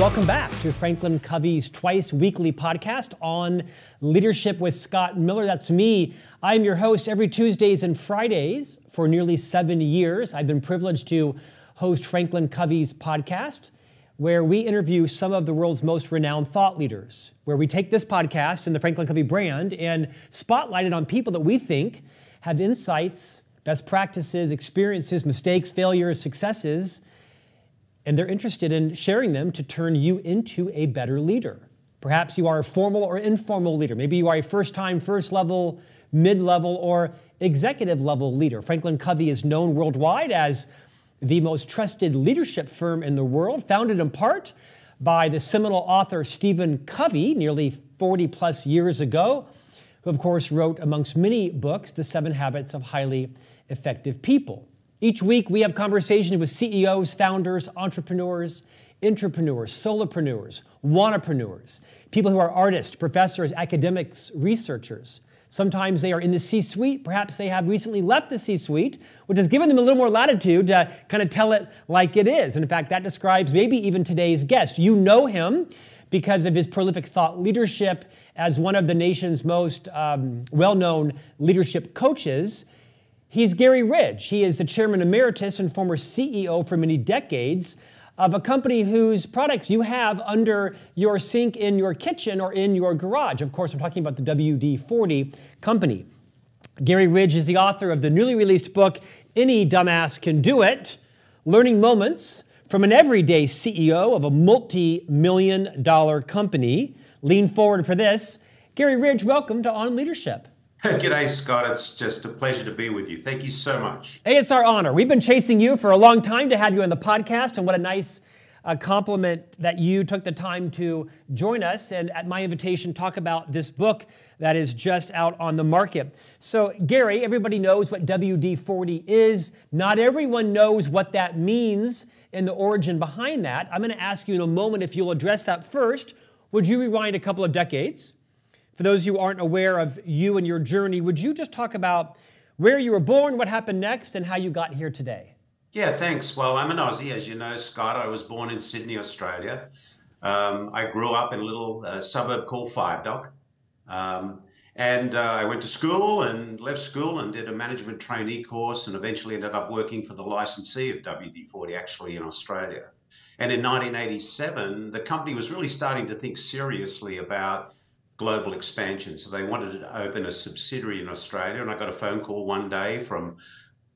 welcome back to Franklin Covey's twice weekly podcast on leadership with Scott Miller. That's me. I'm your host every Tuesdays and Fridays for nearly 7 years. I've been privileged to host Franklin Covey's podcast, where we interview some of the world's most renowned thought leaders, where we take this podcast and the Franklin Covey brand and spotlight it on people that we think have insights, best practices, experiences, mistakes, failures, successes, and they're interested in sharing them to turn you into a better leader. Perhaps you are a formal or informal leader. Maybe you are a first-time, first-level, mid-level, or executive-level leader. Franklin Covey is known worldwide as the most trusted leadership firm in the world, founded in part by the seminal author Stephen Covey nearly 40-plus years ago, who, of course, wrote, amongst many books, The 7 Habits of Highly Effective People. Each week, we have conversations with CEOs, founders, entrepreneurs, intrapreneurs, solopreneurs, wannapreneurs, people who are artists, professors, academics, researchers. Sometimes they are in the C-suite. Perhaps they have recently left the C-suite, which has given them a little more latitude to kind of tell it like it is. And in fact, that describes maybe even today's guest. You know him because of his prolific thought leadership as one of the nation's most well-known leadership coaches. He's Garry Ridge. He is the chairman emeritus and former CEO for many decades of a company whose products you have under your sink in your kitchen or in your garage. Of course, I'm talking about the WD-40 company. Garry Ridge is the author of the newly released book, Any Dumbass Can Do It, Learning Moments from an Everyday CEO of a multi-million-dollar company. Lean forward for this. Garry Ridge, welcome to On Leadership. G'day, Scott. It's just a pleasure to be with you. Thank you so much. Hey, it's our honor. We've been chasing you for a long time to have you on the podcast, and what a nice compliment that you took the time to join us and at my invitation talk about this book that is just out on the market. So, Garry, everybody knows what WD-40 is. Not everyone knows what that means and the origin behind that. I'm going to ask you in a moment if you'll address that first. Would you rewind a couple of decades? For those who aren't aware of you and your journey, would you just talk about where you were born, what happened next, and how you got here today? Yeah, thanks. Well, I'm an Aussie, as you know, Scott. I was born in Sydney, Australia. I grew up in a little suburb called Five Dock. I went to school and left school and did a management trainee course and eventually ended up working for the licensee of WD-40, actually in Australia. And in 1987, the company was really starting to think seriously about global expansion. So they wanted to open a subsidiary in Australia. And I got a phone call one day from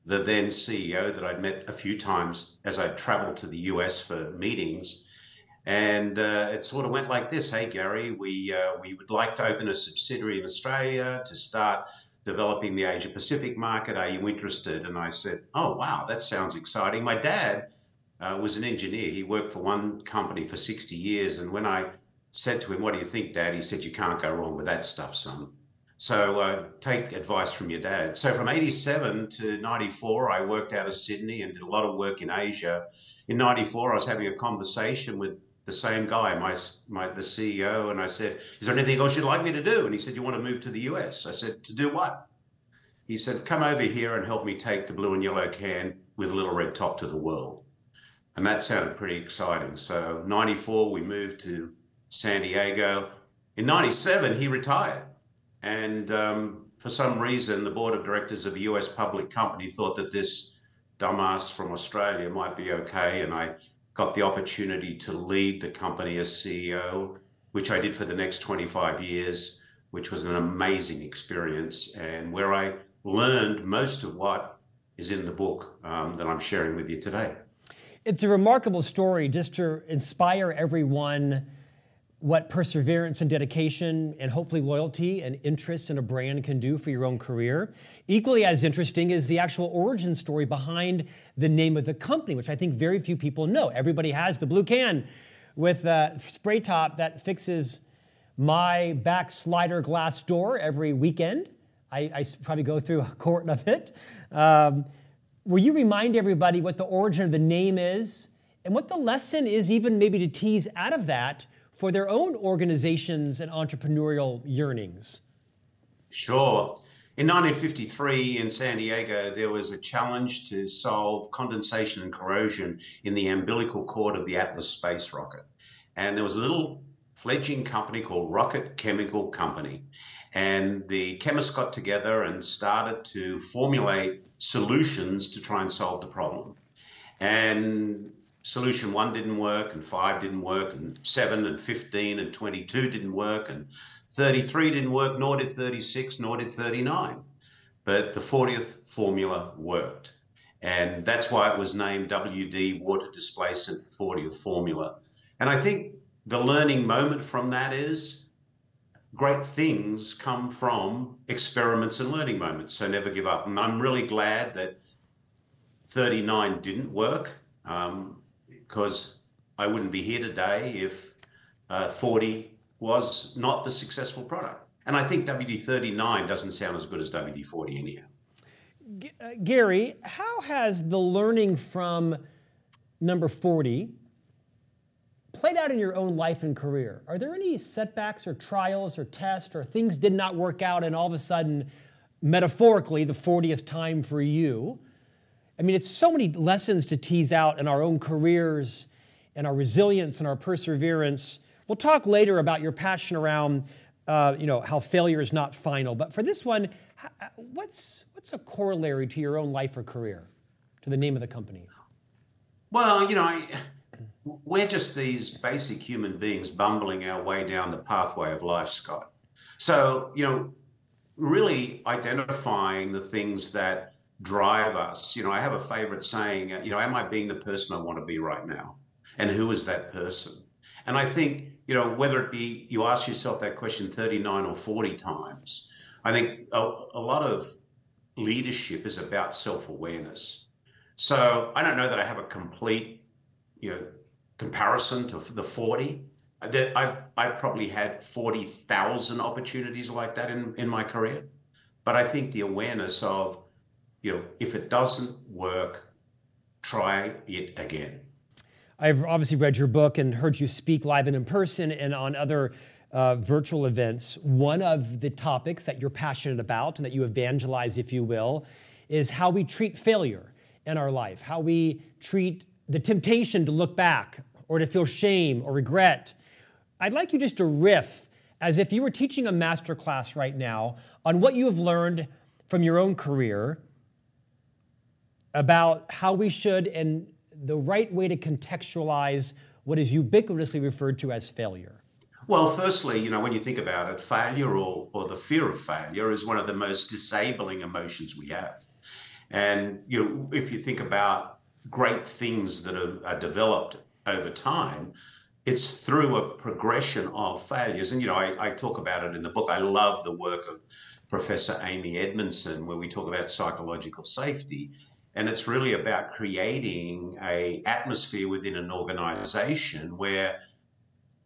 the then CEO that I'd met a few times as I traveled to the US for meetings. And it sort of went like this. Hey, Garry, we would like to open a subsidiary in Australia to start developing the Asia Pacific market. Are you interested? And I said, oh, wow, that sounds exciting. My dad was an engineer. He worked for one company for 60 years. And when I said to him, what do you think, Dad? He said, you can't go wrong with that stuff, son. So take advice from your dad. So from 87 to 94, I worked out of Sydney and did a lot of work in Asia. In 94, I was having a conversation with the same guy, the CEO, and I said, is there anything else you'd like me to do? And he said, you want to move to the US? I said, to do what? He said, come over here and help me take the blue and yellow can with a little red top to the world. And that sounded pretty exciting. So 94, we moved to San Diego. In 97, he retired. And for some reason, the board of directors of a US public company thought that this dumbass from Australia might be okay. And I got the opportunity to lead the company as CEO, which I did for the next 25 years, which was an amazing experience and where I learned most of what is in the book that I'm sharing with you today. It's a remarkable story just to inspire everyone what perseverance and dedication and hopefully loyalty and interest in a brand can do for your own career. Equally as interesting is the actual origin story behind the name of the company, which I think very few people know. Everybody has the blue can with a spray top that fixes my back slider glass door every weekend. I probably go through a quart of it. Will you remind everybody what the origin of the name is and what the lesson is, even maybe to tease out of that for their own organizations and entrepreneurial yearnings? Sure. In 1953 in San Diego, there was a challenge to solve condensation and corrosion in the umbilical cord of the Atlas space rocket. And there was a little fledgling company called Rocket Chemical Company. And the chemists got together and started to formulate solutions to try and solve the problem. And solution 1 didn't work, and 5 didn't work, and 7 and 15 and 22 didn't work, and 33 didn't work, nor did 36, nor did 39. But the 40th formula worked. And that's why it was named WD, Water Displacement 40th Formula. And I think the learning moment from that is great things come from experiments and learning moments. So never give up. And I'm really glad that 39 didn't work, because I wouldn't be here today if 40 was not the successful product. And I think WD-39 doesn't sound as good as WD-40 anyhow. Garry, how has the learning from number 40 played out in your own life and career? Are there any setbacks or trials or tests or things did not work out and all of a sudden, metaphorically, the 40th time for you? I mean, it's so many lessons to tease out in our own careers and our resilience and our perseverance. We'll talk later about your passion around, how failure is not final. But for this one, what's a corollary to your own life or career, to the name of the company? Well, we're just these basic human beings bumbling our way down the pathway of life, Scott. So, really identifying the things that drive us. I have a favorite saying, am I being the person I want to be right now? And who is that person? And I think, whether it be you ask yourself that question 39 or 40 times, I think a lot of leadership is about self-awareness. So I don't know that I have a complete, comparison to the 40. I've probably had 40,000 opportunities like that in my career. But I think the awareness of, if it doesn't work, try it again. I've obviously read your book and heard you speak live and in person and on other virtual events. One of the topics that you're passionate about and that you evangelize, if you will, is how we treat failure in our life, how we treat the temptation to look back or to feel shame or regret. I'd like you just to riff as if you were teaching a master class right now on what you have learned from your own career about how we should and the right way to contextualize what is ubiquitously referred to as failure. Well, firstly, when you think about it, failure or the fear of failure is one of the most disabling emotions we have. And, if you think about great things that are developed over time, it's through a progression of failures. And, I talk about it in the book. I love the work of Professor Amy Edmondson, where we talk about psychological safety. And it's really about creating an atmosphere within an organization where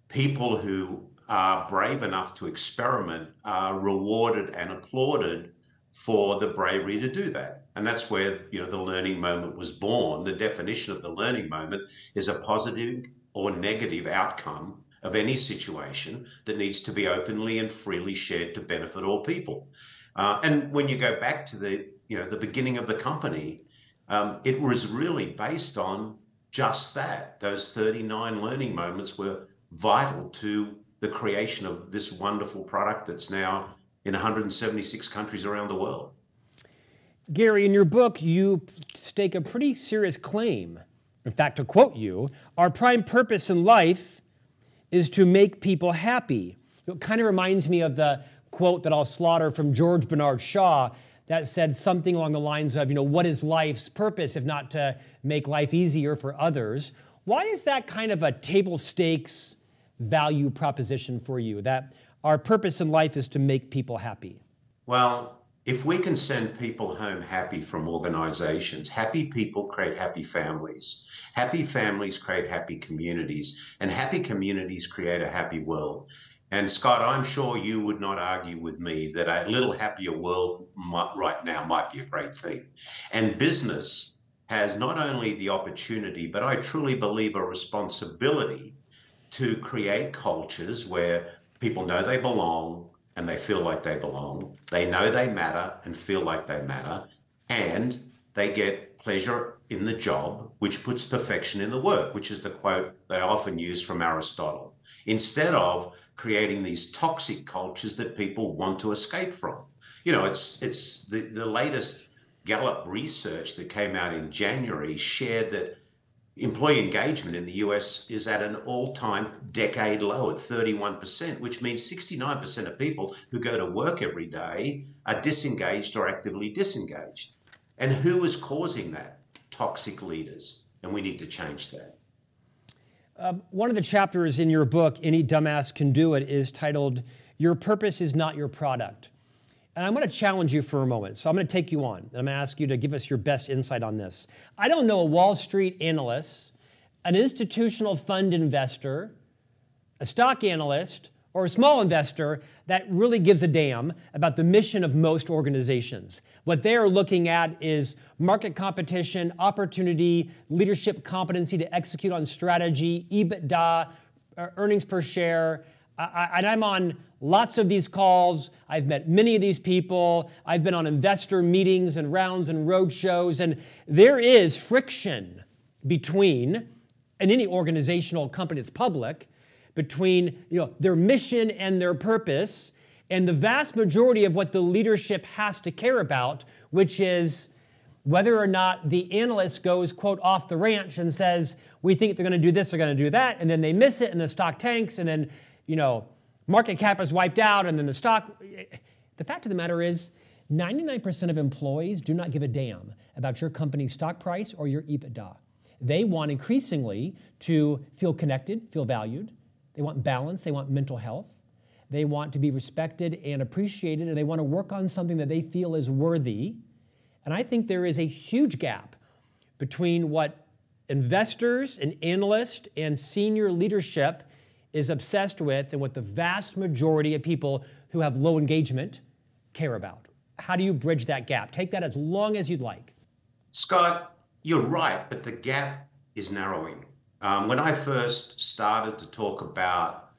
people who are brave enough to experiment are rewarded and applauded for the bravery to do that. And that's where, the learning moment was born. The definition of the learning moment is a positive or negative outcome of any situation that needs to be openly and freely shared to benefit all people. And when you go back to the beginning of the company, it was really based on just that. Those 39 learning moments were vital to the creation of this wonderful product that's now in 176 countries around the world. Garry, in your book, you stake a pretty serious claim. In fact, to quote you, our prime purpose in life is to make people happy. It kind of reminds me of the quote that I'll slaughter from George Bernard Shaw that said something along the lines of, what is life's purpose if not to make life easier for others? Why is that kind of a table stakes value proposition for you, that our purpose in life is to make people happy? Well, if we can send people home happy from organizations, happy people create happy families. Happy families create happy communities, and happy communities create a happy world. And Scott, I'm sure you would not argue with me that a little happier world right now might be a great thing. And business has not only the opportunity, but I truly believe a responsibility to create cultures where people know they belong and they feel like they belong. They know they matter and feel like they matter. And they get pleasure in the job, which puts perfection in the work, which is the quote they often use from Aristotle, instead of creating these toxic cultures that people want to escape from. You know, it's the latest Gallup research that came out in January shared that employee engagement in the US is at an all-time decade low at 31%, which means 69% of people who go to work every day are disengaged or actively disengaged. And who is causing that? Toxic leaders. And we need to change that. One of the chapters in your book, Any Dumbass Can Do It, is titled, Your Purpose is Not Your Product. And I'm going to challenge you for a moment. So I'm going to take you on. I'm going to ask you to give us your best insight on this. I don't know a Wall Street analyst, an institutional fund investor, a stock analyst, or a small investor that really gives a damn about the mission of most organizations. What they are looking at is market competition, opportunity, leadership competency to execute on strategy, EBITDA, earnings per share. And I'm on lots of these calls. I've met many of these people. I've been on investor meetings and rounds and road shows. And there is friction between, in any organizational company that's public, between their mission and their purpose, and the vast majority of what the leadership has to care about, which is whether or not the analyst goes, quote, off the ranch and says, we think they're going to do this, they're going to do that, and then they miss it, and the stock tanks, and then, market cap is wiped out, and then the stock. The fact of the matter is, 99% of employees do not give a damn about your company's stock price or your EBITDA. They want increasingly to feel connected, feel valued. They want balance. They want mental health. They want to be respected and appreciated, and they want to work on something that they feel is worthy. And I think there is a huge gap between what investors and analysts and senior leadership is obsessed with and what the vast majority of people who have low engagement care about. How do you bridge that gap? Take that as long as you'd like. Scott, you're right, but the gap is narrowing. When I first started to talk about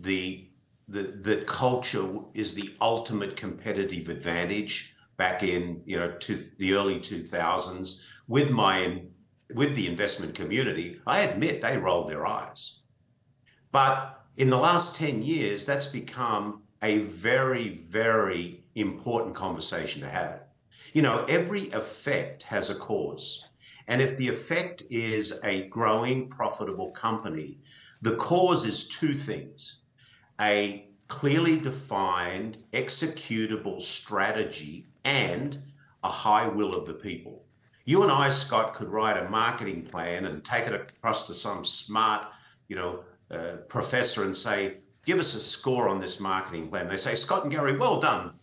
the culture is the ultimate competitive advantage back in to the early 2000s with the investment community, I admit they rolled their eyes. But in the last 10 years, that's become a very, very important conversation to have. Every effect has a cause. And if the effect is a growing, profitable company, the cause is two things: a clearly defined, executable strategy and a high will of the people. You and I, Scott, could write a marketing plan and take it across to some smart, professor and say, give us a score on this marketing plan. They say, Scott and Garry, well done,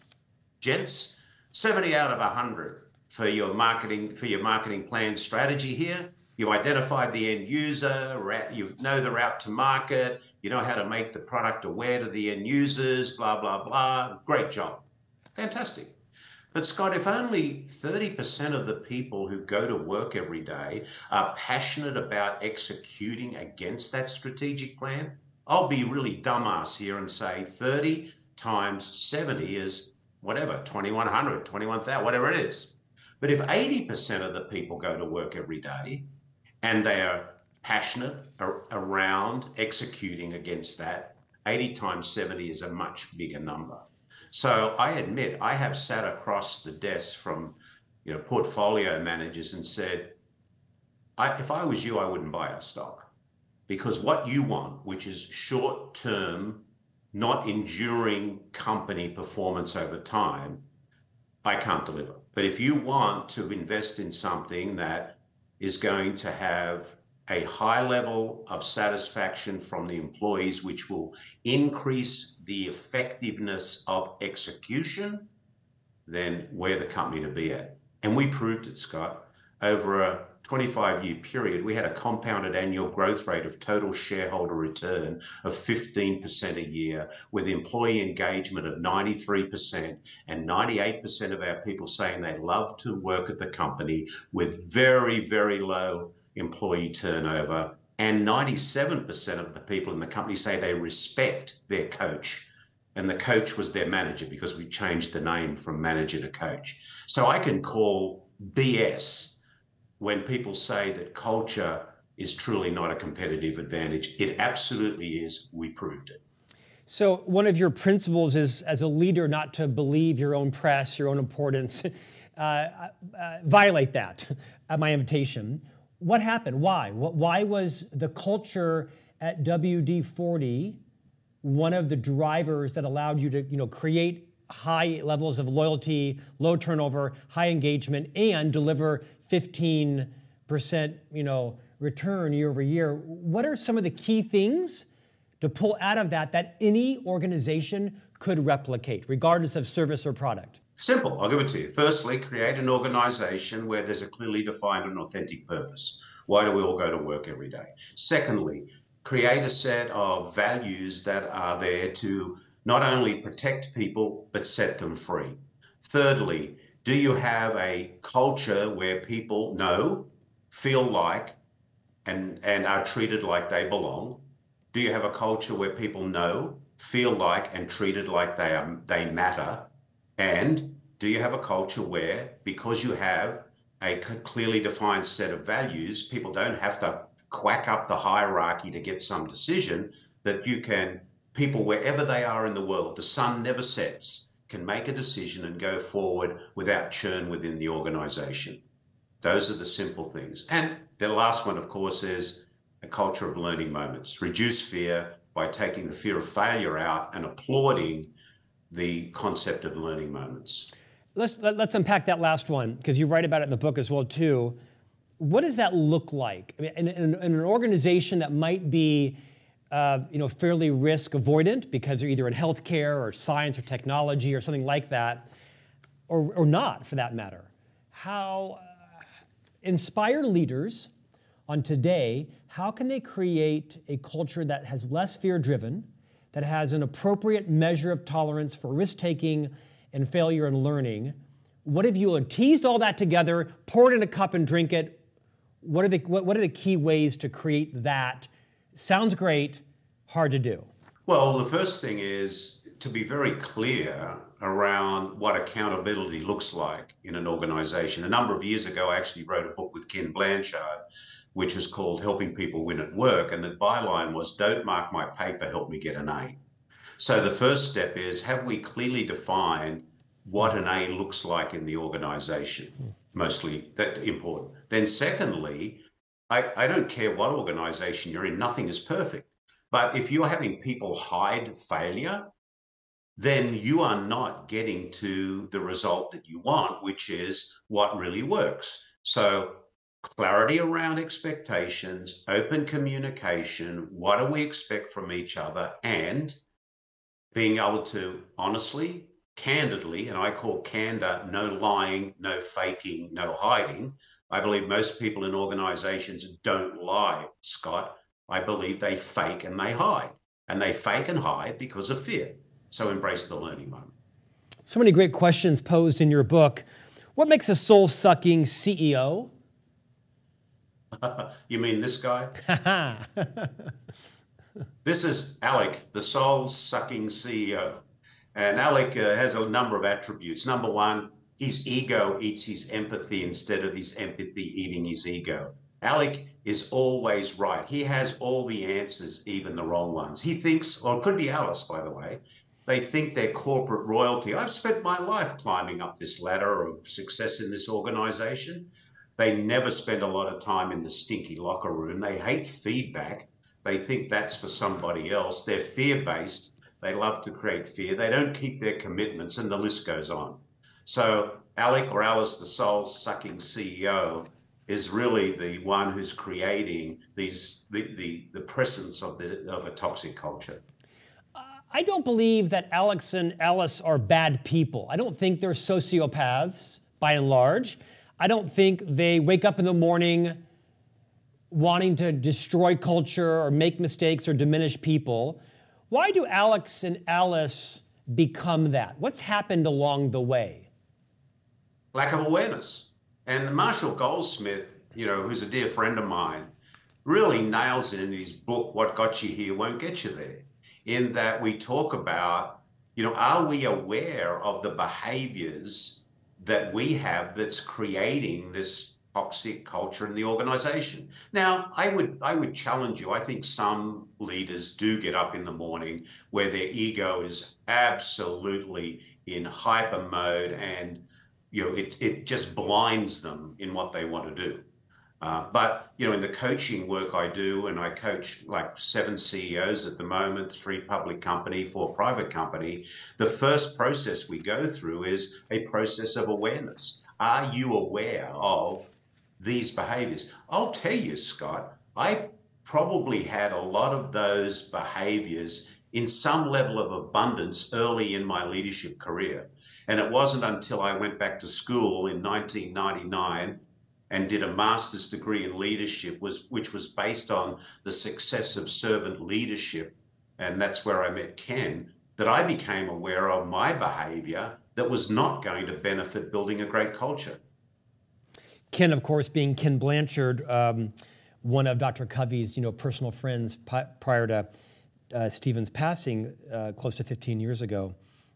gents. 70 out of 100 for your marketing plan strategy here. You've identified the end user, you know the route to market, you know how to make the product aware to the end users, blah, blah, blah. Great job. Fantastic. But Scott, if only 30% of the people who go to work every day are passionate about executing against that strategic plan, I'll be really dumbass here and say 30 times 70 is whatever, 2,100, 21,000, whatever it is. But if 80% of the people go to work every day and they are passionate around executing against that, 80 times 70 is a much bigger number. So I admit I have sat across the desk from portfolio managers and said, if I was you, I wouldn't buy our stock, because what you want, which is short-term, not enduring company performance over time, I can't deliver. But if you want to invest in something that is going to have a high level of satisfaction from the employees, which will increase the effectiveness of execution, then we're the company to be at. And we proved it, Scott. Over a 25-year period, we had a compounded annual growth rate of total shareholder return of 15% a year, with employee engagement of 93% and 98% of our people saying they love to work at the company, with very, very low employee turnover, and 97% of the people in the company say they respect their coach, and the coach was their manager, because we changed the name from manager to coach. So I can call BS when people say that culture is truly not a competitive advantage. It absolutely is. We proved it. So one of your principles is, as a leader, not to believe your own press, your own importance. Violate that at my invitation. What happened? Why? Why was the culture at WD-40 one of the drivers that allowed you to, create high levels of loyalty, low turnover, high engagement, and deliver 15%, return year over year? What are some of the key things to pull out of that any organization could replicate, regardless of service or product? Simple. I'll give it to you. Firstly, create an organization where there's a clearly defined and authentic purpose. Why do we all go to work every day? Secondly, create a set of values that are there to not only protect people, but set them free. Thirdly, do you have a culture where people know, feel like, and are treated like they belong? Do you have a culture where people know, feel like, and treated like they matter? And do you have a culture where, because you have a clearly defined set of values, people don't have to quack up the hierarchy to get some decision, that people wherever they are in the world, the sun never sets, can make a decision and go forward without churn within the organization? Those are the simple things. And the last one, of course, is a culture of learning moments. Reduce fear by taking the fear of failure out and applauding the concept of learning moments. Let's unpack that last one, because you write about it in the book as well, too. What does that look like? I mean, in an organization that might be fairly risk avoidant because they're either in healthcare or science or technology or something like that, or not for that matter. How inspire leaders on today, how can they create a culture that has less fear-driven, that has an appropriate measure of tolerance for risk-taking and failure and learning? What if you teased all that together, pour it in a cup and drink it? What are the key ways to create that? Sounds great, hard to do. Well, the first thing is to be very clear around what accountability looks like in an organization. A number of years ago, I actually wrote a book with Ken Blanchard, which is called Helping People Win at Work. And the byline was, don't mark my paper, help me get an A. So the first step is, have we clearly defined what an A looks like in the organization? Mostly that important. Then secondly, I don't care what organization you're in, nothing is perfect. But if you're having people hide failure, then you are not getting to the result that you want, which is what really works. So clarity around expectations, open communication, what do we expect from each other, and being able to honestly, candidly, and I call candor no lying, no faking, no hiding. I believe most people in organizations don't lie, Scott. I believe they fake and they hide. And they fake and hide because of fear. So embrace the learning moment. So many great questions posed in your book. What makes a soul-sucking CEO? You mean this guy? This is Alec, the soul-sucking CEO. And Alec has a number of attributes. Number one, his ego eats his empathy instead of his empathy eating his ego. Alec is always right. He has all the answers, even the wrong ones. He thinks, or it could be Alice, by the way, they think they're corporate royalty. I've spent my life climbing up this ladder of success in this organization. They never spend a lot of time in the stinky locker room. They hate feedback. They think that's for somebody else. They're fear-based. They love to create fear. They don't keep their commitments, and the list goes on. So Alec, or Alice, the soul-sucking CEO, is really the one who's creating the presence of a toxic culture. I don't believe that Alex and Alice are bad people. I don't think they're sociopaths, by and large. I don't think they wake up in the morning wanting to destroy culture or make mistakes or diminish people. Why do Alex and Alice become that? What's happened along the way? Lack of awareness. And Marshall Goldsmith, who's a dear friend of mine, really nails it in his book, What Got You Here Won't Get You There, in that we talk about, are we aware of the behaviors that we have that's creating this toxic culture in the organization. Now, I would challenge you. I think some leaders do get up in the morning where their ego is absolutely in hyper mode, and it just blinds them in what they want to do. But in the coaching work I do, and I coach like 7 CEOs at the moment, 3 public company, 4 private company, the first process we go through is a process of awareness. Are you aware of these behaviors? I'll tell you, Scott, I probably had a lot of those behaviors in some level of abundance early in my leadership career. And it wasn't until I went back to school in 1999 and did a master's degree in leadership, which was based on the success of servant leadership, and that's where I met Ken, that I became aware of my behavior that was not going to benefit building a great culture. Ken, of course, being Ken Blanchard, one of Dr. Covey's personal friends prior to Stephen's passing close to 15 years ago.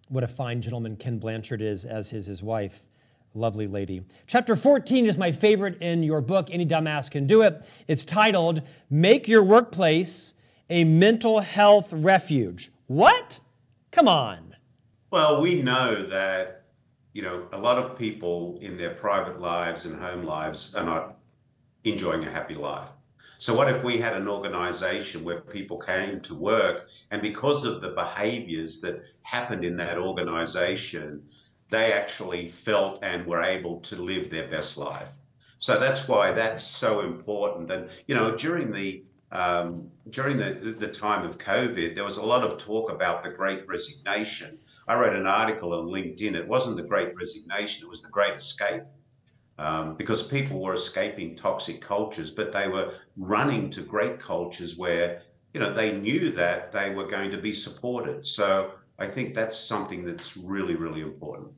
What a fine gentleman Ken Blanchard is, as is his wife. Lovely lady. Chapter 14 is my favorite in your book, Any Dumbass Can Do It. It's titled, Make Your Workplace a Mental Health Refuge. What? Come on. Well, we know that, a lot of people in their private lives and home lives are not enjoying a happy life. So what if we had an organization where people came to work, and because of the behaviors that happened in that organization, they actually felt and were able to live their best life. So that's why that's so important. And during the time of COVID, there was a lot of talk about the Great Resignation. I wrote an article on LinkedIn. It wasn't the Great Resignation; it was the Great Escape, because people were escaping toxic cultures, but they were running to great cultures where they knew that they were going to be supported. So I think that's something that's really, really important.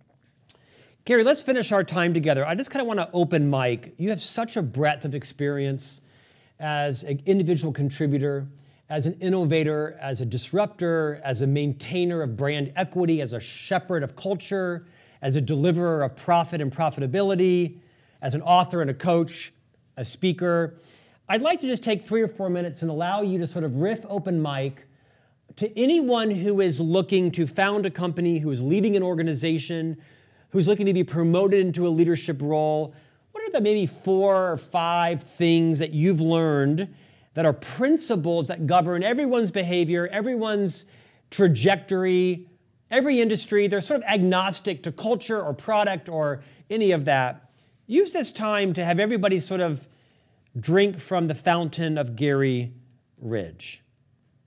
Garry, let's finish our time together. I just kind of want to open mic. You have such a breadth of experience as an individual contributor, as an innovator, as a disruptor, as a maintainer of brand equity, as a shepherd of culture, as a deliverer of profit and profitability, as an author and a coach, a speaker. I'd like to just take 3 or 4 minutes and allow you to sort of riff open mic to anyone who is looking to found a company, who is leading an organization, who's looking to be promoted into a leadership role. What are the maybe 4 or 5 things that you've learned that are principles that govern everyone's behavior, everyone's trajectory, every industry? They're sort of agnostic to culture or product or any of that. Use this time to have everybody sort of drink from the fountain of Garry Ridge.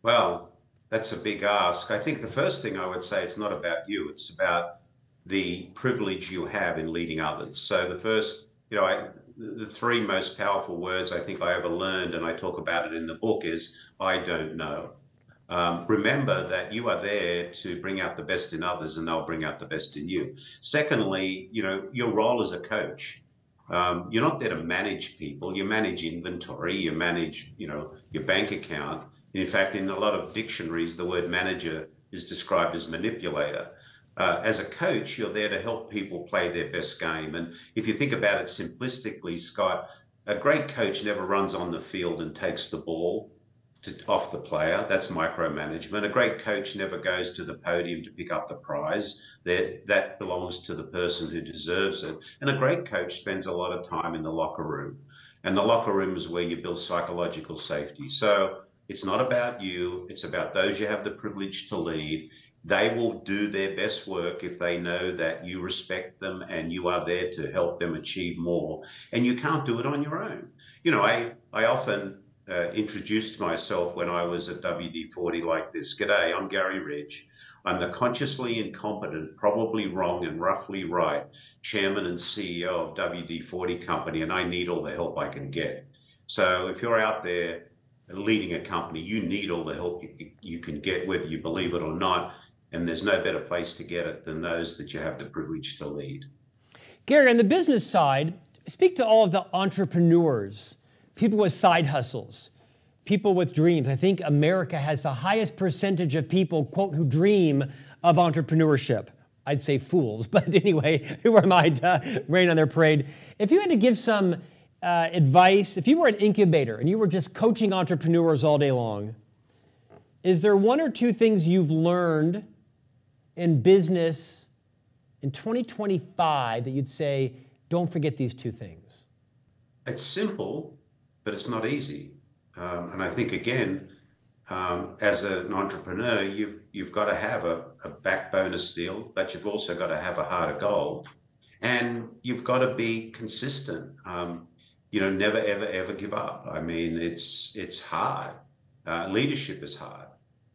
Well, that's a big ask. I think the first thing I would say, it's not about you. It's about the privilege you have in leading others. So the first, the 3 most powerful words I think I ever learned, and I talk about it in the book, is I don't know. Remember that you are there to bring out the best in others, and they'll bring out the best in you. Secondly, your role as a coach. You're not there to manage people. You manage inventory. You manage, your bank account. In fact, in a lot of dictionaries, the word manager is described as manipulator. As a coach, you're there to help people play their best game. And if you think about it simplistically, Scott, a great coach never runs on the field and takes the ball off the player. That's micromanagement. A great coach never goes to the podium to pick up the prize. That belongs to the person who deserves it. And a great coach spends a lot of time in the locker room. And the locker room is where you build psychological safety. So it's not about you. It's about those you have the privilege to lead. They will do their best work if they know that you respect them and you are there to help them achieve more. And you can't do it on your own. I often introduced myself when I was at WD-40 like this. G'day, I'm Garry Ridge. I'm the consciously incompetent, probably wrong and roughly right chairman and CEO of WD-40 Company, and I need all the help I can get. So if you're out there leading a company, you need all the help you can get, whether you believe it or not. And there's no better place to get it than those that you have the privilege to lead. Garry, on the business side, speak to all of the entrepreneurs, people with side hustles, people with dreams. I think America has the highest percentage of people, quote, who dream of entrepreneurship. I'd say fools, but anyway, who am I to rain on their parade? If you had to give some advice, if you were an incubator and you were just coaching entrepreneurs all day long, is there one or two things you've learned in business in 2025 that you'd say, don't forget these two things? It's simple, but it's not easy. And I think, again, as an entrepreneur, you've got to have a backbone of steel, but you've also got to have a heart of gold. And you've got to be consistent. Never, ever, ever give up. I mean, it's hard. Leadership is hard.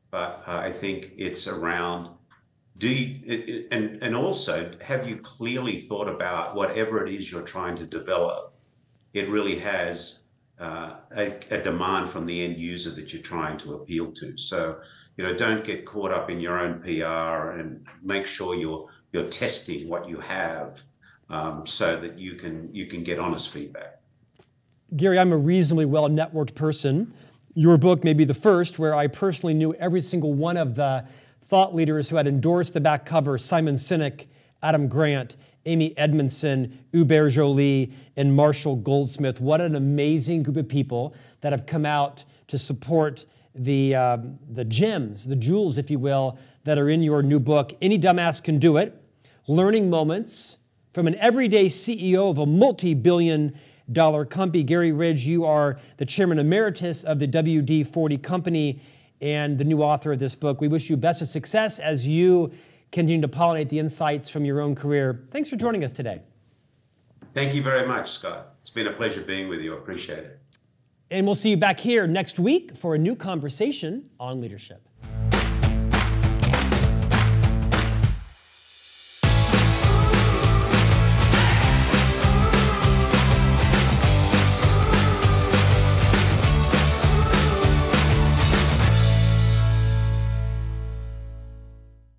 But I think it's around, and also, have you clearly thought about whatever it is you're trying to develop? It really has a demand from the end user that you're trying to appeal to. So, don't get caught up in your own PR, and make sure you're testing what you have so that you can get honest feedback. Garry, I'm a reasonably well-networked person. Your book may be the first where I personally knew every single one of the thought leaders who had endorsed the back cover: Simon Sinek, Adam Grant, Amy Edmondson, Hubert Joly, and Marshall Goldsmith. What an amazing group of people that have come out to support the gems, the jewels, if you will, that are in your new book, Any Dumbass Can Do It, Learning Moments from an Everyday CEO of a multi-billion-dollar company. Garry Ridge, you are the Chairman Emeritus of the WD-40 Company and the new author of this book. We wish you best of success as you continue to pollinate the insights from your own career. Thanks for joining us today. Thank you very much, Scott. It's been a pleasure being with you. I appreciate it. And we'll see you back here next week for a new conversation on leadership.